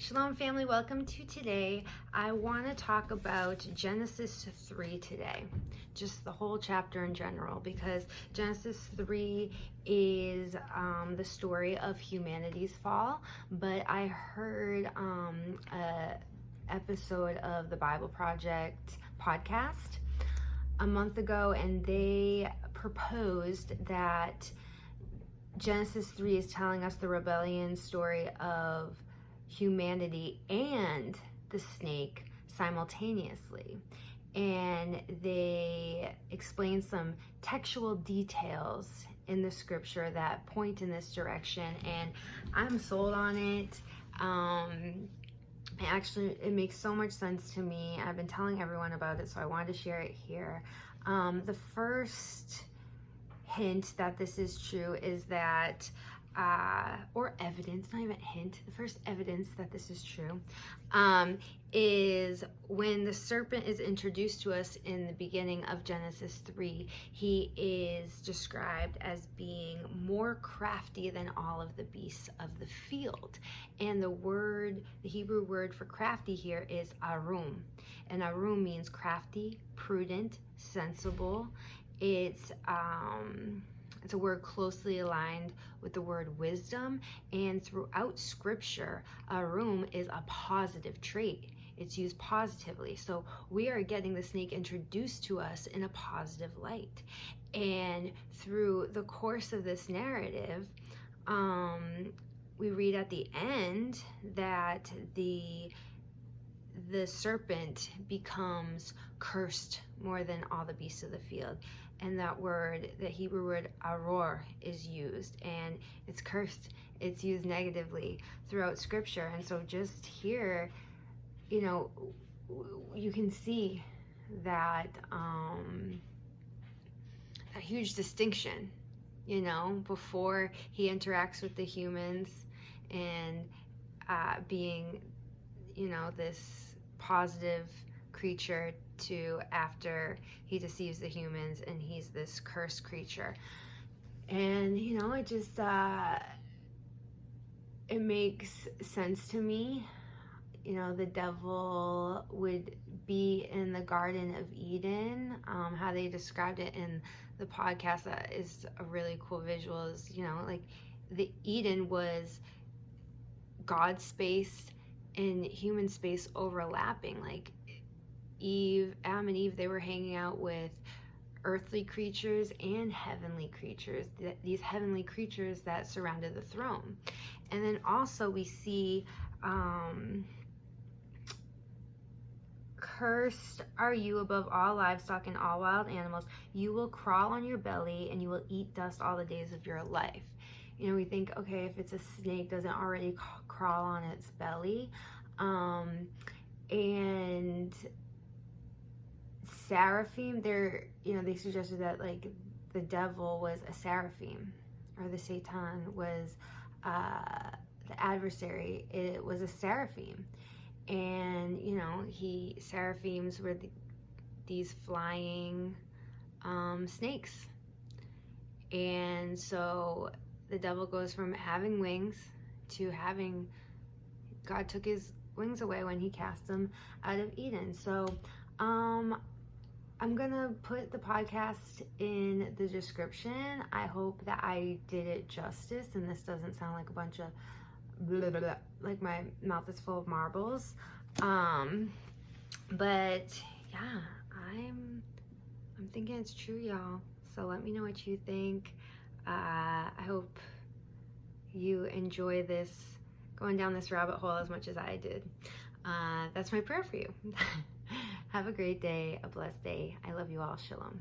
Shalom family, welcome to today. I want to talk about Genesis 3 today, just the whole chapter in general, because Genesis 3 is the story of humanity's fall, but I heard a episode of the Bible Project podcast a month ago, and they proposed that Genesis 3 is telling us the rebellion story of humanity and the snake simultaneously. And they explain some textual details in the scripture that point in this direction, and I'm sold on it. Actually, it makes so much sense to me. I've been telling everyone about it, so I wanted to share it here. The first hint that this is true is that or evidence, not even hint, the first evidence that this is true is when the serpent is introduced to us in the beginning of Genesis 3. He is described as being more crafty than all of the beasts of the field. And the Hebrew word for crafty here is arum. And arum means crafty, prudent, sensible. It's a word closely aligned with the word wisdom, and throughout scripture, arum is a positive trait. It's used positively. So we are getting the snake introduced to us in a positive light. And through the course of this narrative, we read at the end that the serpent becomes cursed more than all the beasts of the field. And that word, the Hebrew word aror, is used, and it's cursed. It's used negatively throughout scripture. And so just here, you can see that a huge distinction, before he interacts with the humans and being, this positive creature, to after he deceives the humans and he's this cursed creature. And it just it makes sense to me. The devil would be in the Garden of Eden. How they described it in the podcast, that is a really cool visual, is like the Eden was God's space and human space overlapping. Like Adam and Eve, they were hanging out with earthly creatures and heavenly creatures, these heavenly creatures that surrounded the throne. And then also we see cursed are you above all livestock and all wild animals. You will crawl on your belly and you will eat dust all the days of your life. We think, okay, if it's a snake, doesn't already crawl on its belly? And seraphim, they suggested that like the devil was a seraphim, or the Satan was the adversary. It was a seraphim, and seraphims were these flying snakes. And so the devil goes from having wings to having, God took his wings away when he cast them out of Eden. So I'm gonna put the podcast in the description. I hope that I did it justice and this doesn't sound like a bunch of blah, blah, blah, like my mouth is full of marbles. But yeah, I'm thinking it's true, y'all. So let me know what you think. I hope you enjoy this, going down this rabbit hole as much as I did. That's my prayer for you. Have a great day, a blessed day. I love you all. Shalom.